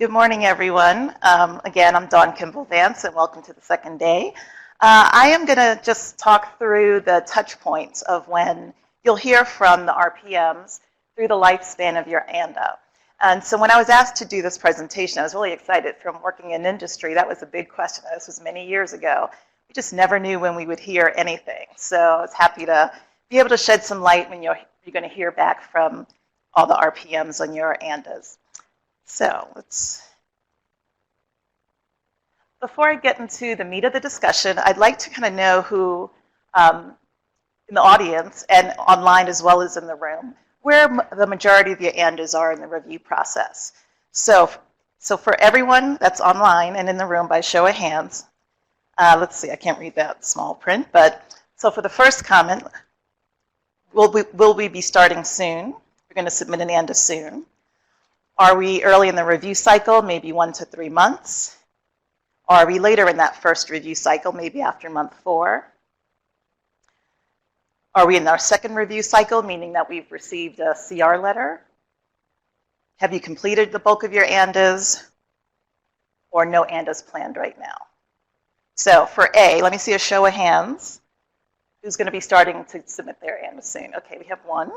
Good morning, everyone. Again, I'm Dawn Kimble-Vance, and welcome to the second day. I am going to just talk through the touch points of when you'll hear from the RPMs through the lifespan of your ANDA. And so when I was asked to do this presentation, I was really excited. From working in industry, that was a big question. This was many years ago. We just never knew when we would hear anything. So I was happy to be able to shed some light when you're going to hear back from all the RPMs on your ANDAs. So before I get into the meat of the discussion, I'd like to kind of know who in the audience and online as well as in the room, where the majority of your ANDAs are in the review process. So for everyone that's online and in the room, by show of hands, let's see, I can't read that small print, but so for the first comment, will we be starting soon? We're going to submit an ANDA soon. Are we early in the review cycle, maybe 1 to 3 months? Are we later in that first review cycle, maybe after month 4? Are we in our second review cycle, meaning that we've received a CR letter? Have you completed the bulk of your ANDAs? Or no ANDAs planned right now? So for A, let me see a show of hands. Who's going to be starting to submit their ANDA soon? Okay, we have 1.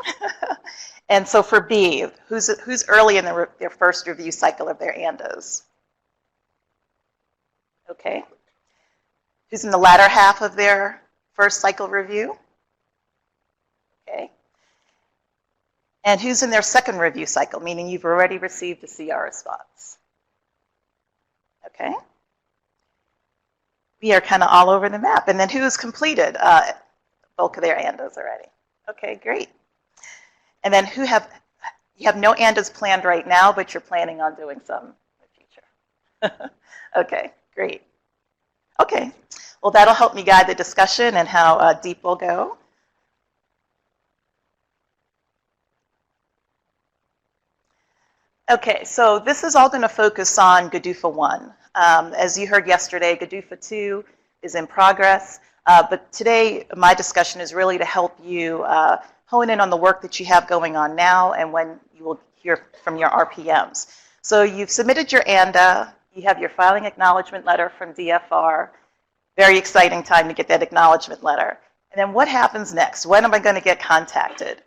And so for B, who's early in their first review cycle of their ANDAs? Okay. Who's in the latter half of their first cycle review? Okay. And who's in their second review cycle, meaning you've already received a CR response? Okay. We are kind of all over the map. And then who has completed bulk of their ANDAs already? Okay, great. And then you have no ANDAs planned right now, but you're planning on doing some in the future. Okay, great. Okay, well, that'll help me guide the discussion and how deep we'll go. Okay, so this is all going to focus on GDUFA 1. As you heard yesterday, GDUFA 2 is in progress, but today my discussion is really to help you hone in on the work that you have going on now and when you will hear from your RPMs. So you've submitted your ANDA, you have your filing acknowledgement letter from DFR. Very exciting time to get that acknowledgement letter. And then what happens next? When am I going to get contacted?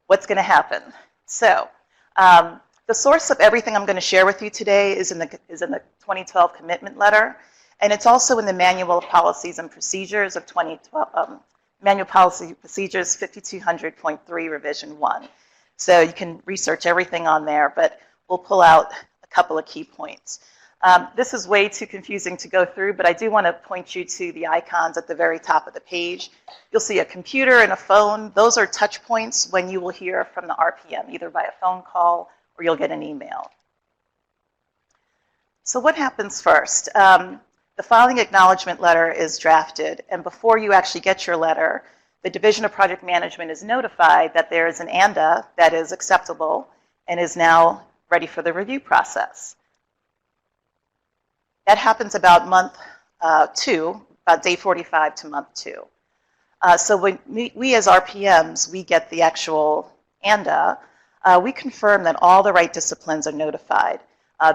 What's going to happen? So the source of everything I'm going to share with you today is in the 2012 commitment letter, and it's also in the Manual of Policies and Procedures of 2012, Manual Policy Procedures 5200.3 Revision 1. So you can research everything on there, but we'll pull out a couple of key points. This is way too confusing to go through, but I do want to point you to the icons at the very top of the page. You'll see a computer and a phone. Those are touch points when you will hear from the RPM, either by a phone call or you'll get an email. So what happens first? The filing acknowledgement letter is drafted, and before you actually get your letter, the Division of Project Management is notified that there is an ANDA that is acceptable and is now ready for the review process. That happens about month 2, about day 45 to month 2. So when we as RPMs, we get the actual ANDA, we confirm that all the right disciplines are notified.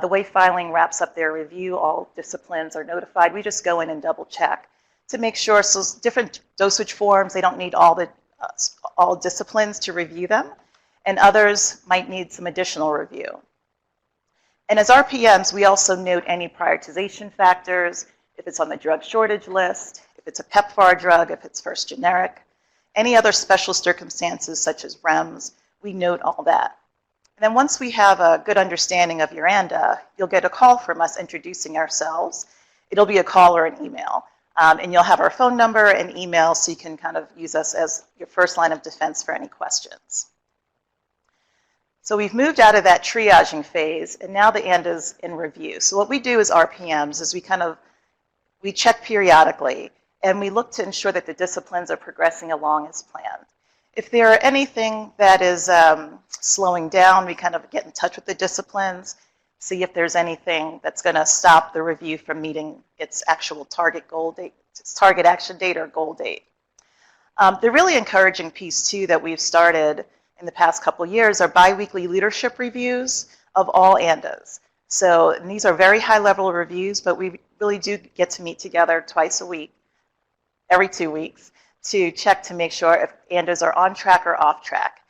The way filing wraps up their review, all disciplines are notified. We just go in and double check to make sure. So different dosage forms, they don't need all disciplines to review them, and others might need some additional review. And as RPMs, we also note any prioritization factors, if it's on the drug shortage list, if it's a PEPFAR drug, if it's first generic, any other special circumstances such as REMS, we note all that. And then once we have a good understanding of your ANDA, you'll get a call from us introducing ourselves. It'll be a call or an email. And you'll have our phone number and email so you can kind of use us as your first line of defense for any questions. So we've moved out of that triaging phase, and now the ANDA's in review. So what we do as RPMs is we check periodically, and we look to ensure that the disciplines are progressing along as planned. If there are anything that is slowing down, we kind of get in touch with the disciplines, see if there's anything that's going to stop the review from meeting its actual target goal date, its target action date or goal date. The really encouraging piece, too, that we've started in the past couple of years are biweekly leadership reviews of all ANDAs. So and these are very high-level reviews, but we really do get to meet together twice a week, every 2 weeks, to check to make sure if ANDAs are on track or off track.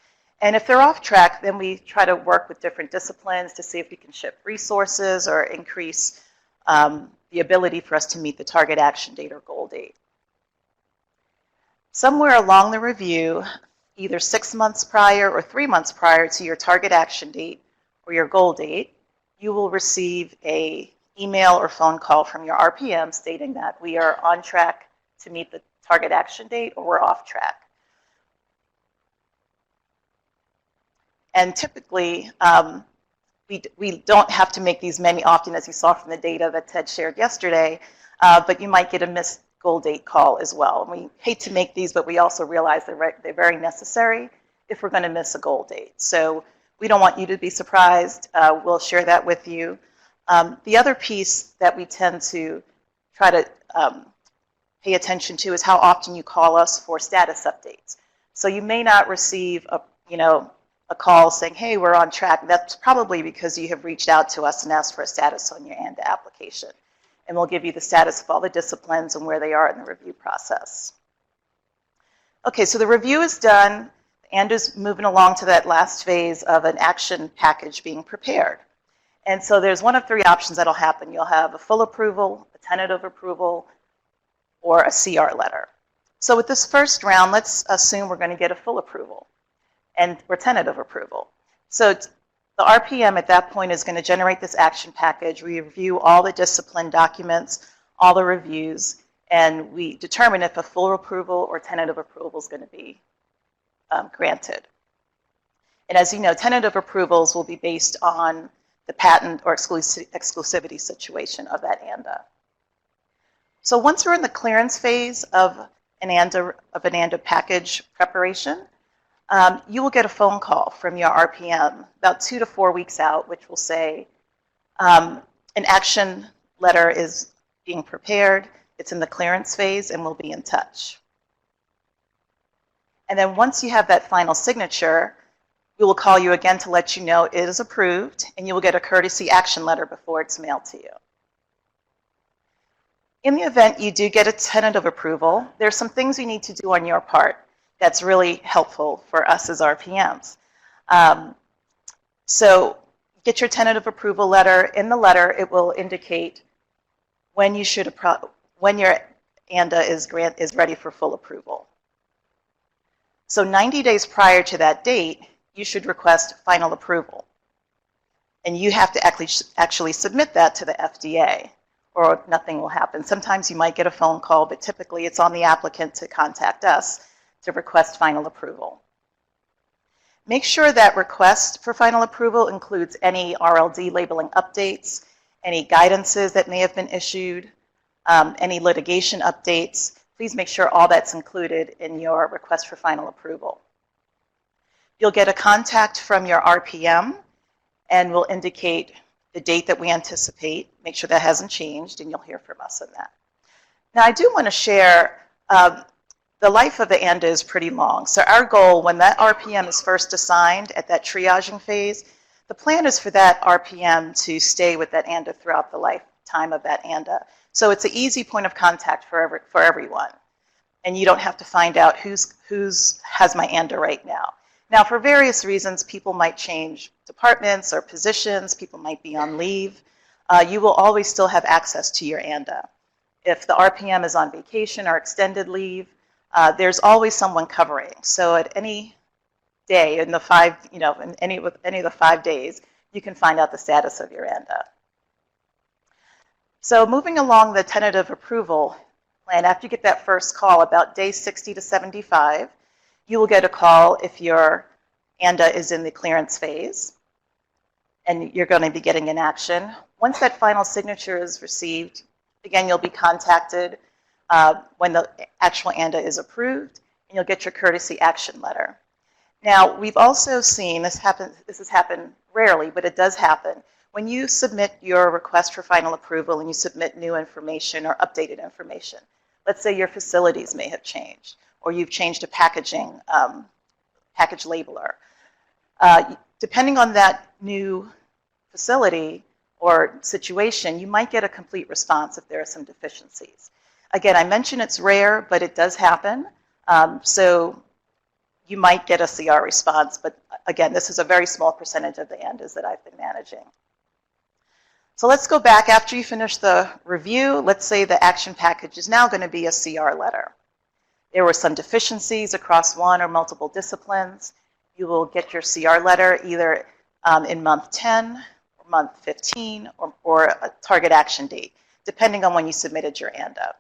And if they're off track, then we try to work with different disciplines to see if we can shift resources or increase the ability for us to meet the target action date or goal date. Somewhere along the review, either 6 months prior or 3 months prior to your target action date or your goal date, you will receive an email or phone call from your RPM stating that we are on track to meet the target action date or we're off track. And typically, we don't have to make these many often, as you saw from the data that Ted shared yesterday, but you might get a missed goal date call as well. And we hate to make these, but we also realize they're very necessary if we're going to miss a goal date. So we don't want you to be surprised. We'll share that with you. The other piece that we tend to try to pay attention to is how often you call us for status updates. So you may not receive a call saying, hey, we're on track. That's probably because you have reached out to us and asked for a status on your ANDA application. And we'll give you the status of all the disciplines and where they are in the review process. Okay, so the review is done. The ANDA's moving along to that last phase of an action package being prepared. And so there's one of 3 options that'll happen. You'll have a full approval, a tentative approval, or a CR letter. So with this first round, let's assume we're going to get a full approval and or tentative approval. So the RPM at that point is going to generate this action package. We review all the discipline documents, all the reviews, and we determine if a full approval or tentative approval is going to be granted. And as you know, tentative approvals will be based on the patent or exclusivity situation of that ANDA. So once we're in the clearance phase of an ANDA package preparation, you will get a phone call from your RPM about 2 to 4 weeks out, which will say an action letter is being prepared, it's in the clearance phase, and we'll be in touch. And then once you have that final signature, we will call you again to let you know it is approved, and you will get a courtesy action letter before it's mailed to you. In the event you do get a tentative approval, there's some things you need to do on your part that's really helpful for us as RPMs. So get your tentative approval letter. In the letter, it will indicate when your ANDA is ready for full approval. So 90 days prior to that date, you should request final approval. And you have to actually submit that to the FDA, or nothing will happen. Sometimes you might get a phone call, but typically it's on the applicant to contact us to request final approval. Make sure that request for final approval includes any RLD labeling updates, any guidances that may have been issued, any litigation updates. Please make sure all that's included in your request for final approval. You'll get a contact from your RPM, and we'll indicate the date that we anticipate. Make sure that hasn't changed, and you'll hear from us on that. Now, I do want to share the life of the ANDA is pretty long. So our goal, when that RPM is first assigned at that triaging phase, the plan is for that RPM to stay with that ANDA throughout the lifetime of that ANDA. So it's an easy point of contact for everyone. And you don't have to find out who's has my ANDA right now. Now, for various reasons, people might change departments or positions. People might be on leave. You will always still have access to your ANDA. If the RPM is on vacation or extended leave, there's always someone covering. So at any day in the any of the 5 days, you can find out the status of your ANDA. So moving along the tentative approval plan, after you get that first call, about day 60 to 75, you will get a call if your ANDA is in the clearance phase, and you're going to be getting an action. Once that final signature is received, again, you'll be contacted when the actual ANDA is approved, and you'll get your courtesy action letter. Now, we've also seen, this has happened rarely, but it does happen, when you submit your request for final approval and you submit new information or updated information. Let's say your facilities may have changed, or you've changed a package labeler. Depending on that new facility, or situation, you might get a complete response if there are some deficiencies. Again, I mentioned it's rare, but it does happen. So you might get a CR response, but again, this is a very small percentage of the ANDAs that I've been managing. So let's go back after you finish the review. Let's say the action package is now going to be a CR letter. There were some deficiencies across one or multiple disciplines. You will get your CR letter either in month 10, or month 15, or a target action date, depending on when you submitted your ANDA.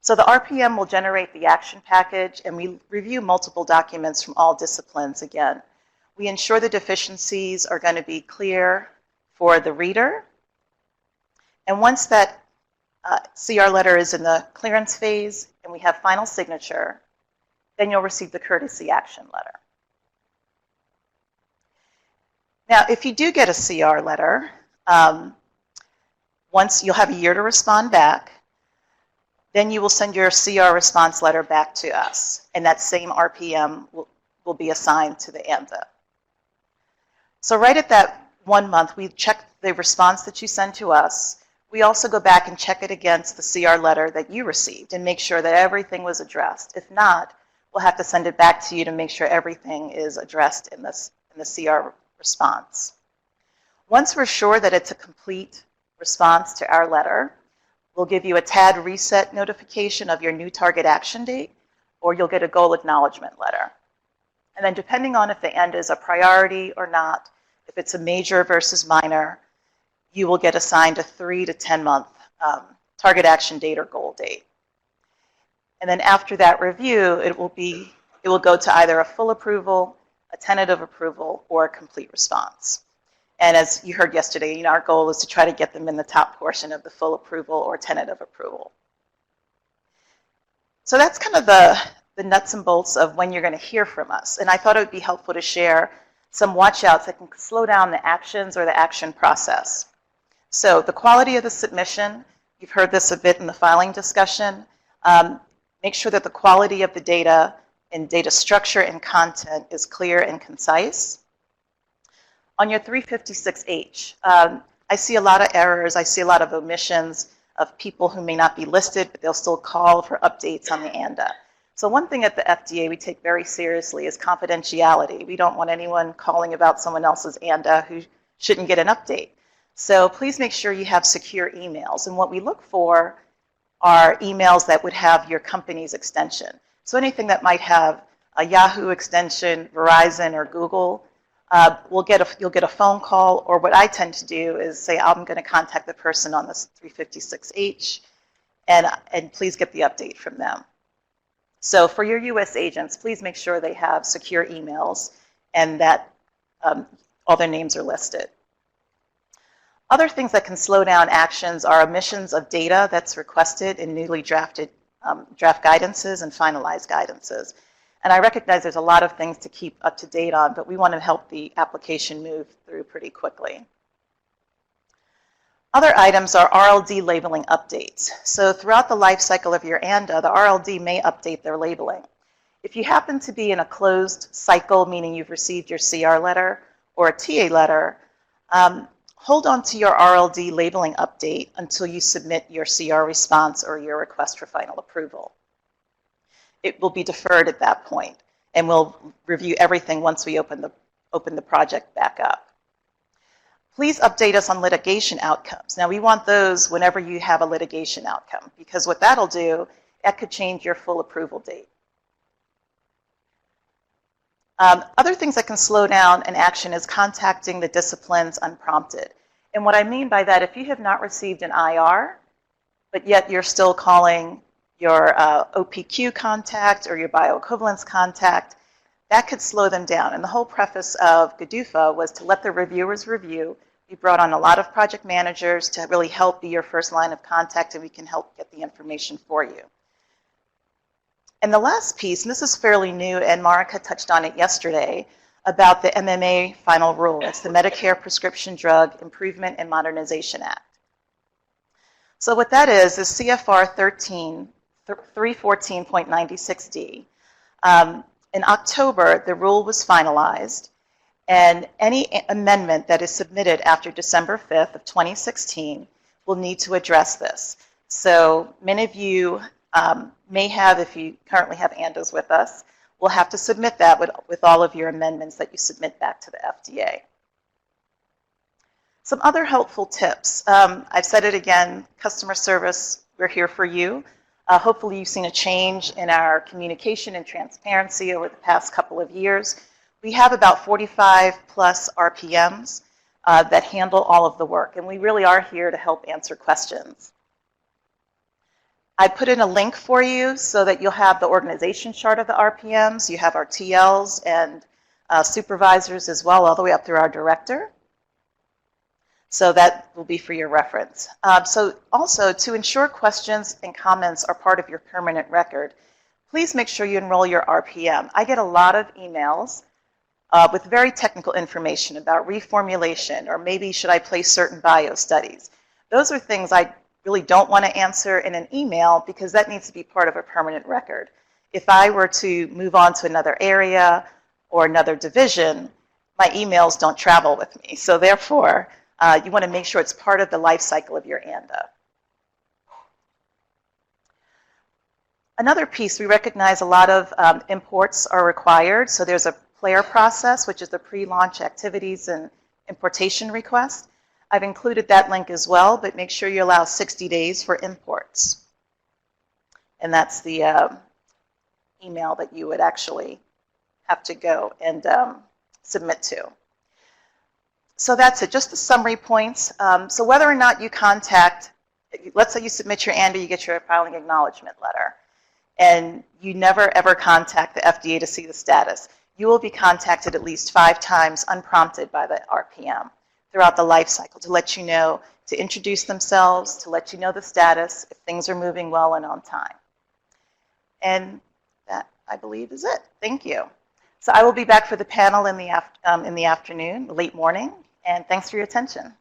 So the RPM will generate the action package, and we review multiple documents from all disciplines again. We ensure the deficiencies are going to be clear for the reader. And once that CR letter is in the clearance phase and we have final signature, then you'll receive the courtesy action letter. Now, if you do get a CR letter, once you'll have a year to respond back, then you will send your CR response letter back to us, and that same RPM will be assigned to the ANDA. So right at that 1 month, we check the response that you send to us. We also go back and check it against the CR letter that you received and make sure that everything was addressed. If not, we'll have to send it back to you to make sure everything is addressed in the CR response. Once we're sure that it's a complete response to our letter, we'll give you a TAD reset notification of your new target action date, or you'll get a goal acknowledgement letter. And then depending on if the ANDA is a priority or not, if it's a major versus minor, you will get assigned a 3 to 10 month target action date or goal date. And then after that review, it will go to either a full approval, a tentative approval, or a complete response. And as you heard yesterday, our goal is to try to get them in the top portion of the full approval or tentative approval. So that's kind of the nuts and bolts of when you're going to hear from us. And I thought it would be helpful to share some watch-outs that can slow down the actions or the action process. So the quality of the submission, you've heard this a bit in the filing discussion. Make sure that the quality of the data and data structure and content is clear and concise. On your 356H, I see a lot of errors. I see a lot of omissions of people who may not be listed, but they'll still call for updates on the ANDA. So one thing at the FDA we take very seriously is confidentiality. We don't want anyone calling about someone else's ANDA who shouldn't get an update. So please make sure you have secure emails. And what we look for are emails that would have your company's extension. So anything that might have a Yahoo extension, Verizon, or Google, you'll get a phone call, or what I tend to do is say, I'm going to contact the person on this 356H, and please get the update from them. So for your U.S. agents, please make sure they have secure emails and that all their names are listed. Other things that can slow down actions are omissions of data that's requested in newly drafted draft guidances and finalized guidances. And I recognize there's a lot of things to keep up to date on, but we want to help the application move through pretty quickly. Other items are RLD labeling updates. So throughout the life cycle of your ANDA, the RLD may update their labeling. If you happen to be in a closed cycle, meaning you've received your CR letter or a TA letter, hold on to your RLD labeling update until you submit your CR response or your request for final approval. It will be deferred at that point, and we'll review everything once we open the project back up. Please update us on litigation outcomes. Now, we want those whenever you have a litigation outcome, because what that'll do, that could change your full approval date. Other things that can slow down an action is contacting the disciplines unprompted. And what I mean by that, if you have not received an IR, but yet you're still calling your OPQ contact or your bioequivalence contact, that could slow them down. And the whole preface of GDUFA was to let the reviewers review. We brought on a lot of project managers to really help be your first line of contact, and we can help get the information for you. And the last piece, and this is fairly new, and Marika touched on it yesterday, about the MMA final rule. It's the Medicare Prescription Drug Improvement and Modernization Act. So what that is CFR 314.96D. In October, the rule was finalized, And any amendment that is submitted after December 5th of 2016 will need to address this. So many of you may have, if you currently have ANDAs with us, will have to submit that with all of your amendments that you submit back to the FDA. Some other helpful tips. I've said it again, customer service, we're here for you. Hopefully you've seen a change in our communication and transparency over the past couple of years. We have about 45 plus RPMs that handle all of the work, and we really are here to help answer questions. I put in a link for you so that you'll have the organization chart of the RPMs. You have our TLs and supervisors as well, all the way up through our director. So that will be for your reference. So also, to ensure questions and comments are part of your permanent record, please make sure you enroll your RPM. I get a lot of emails with very technical information about reformulation, or maybe should I place certain bio studies. Those are things I really don't want to answer in an email because that needs to be part of a permanent record. If I were to move on to another area or another division, my emails don't travel with me. So therefore, you want to make sure it's part of the life cycle of your ANDA. Another piece, we recognize a lot of imports are required. So there's a PLAIR process, which is the pre-launch activities and importation request. I've included that link as well, but make sure you allow 60 days for imports. And that's the email that you would actually have to go and submit to. So that's it, just the summary points. So whether or not you contact, let's say you submit your ANDA, you get your filing acknowledgement letter, and you never ever contact the FDA to see the status, you will be contacted at least 5 times unprompted by the RPM throughout the life cycle to let you know, to introduce themselves, to let you know the status, if things are moving well and on time. And that, I believe, is it. Thank you. So I will be back for the panel in the afternoon, late morning, and thanks for your attention.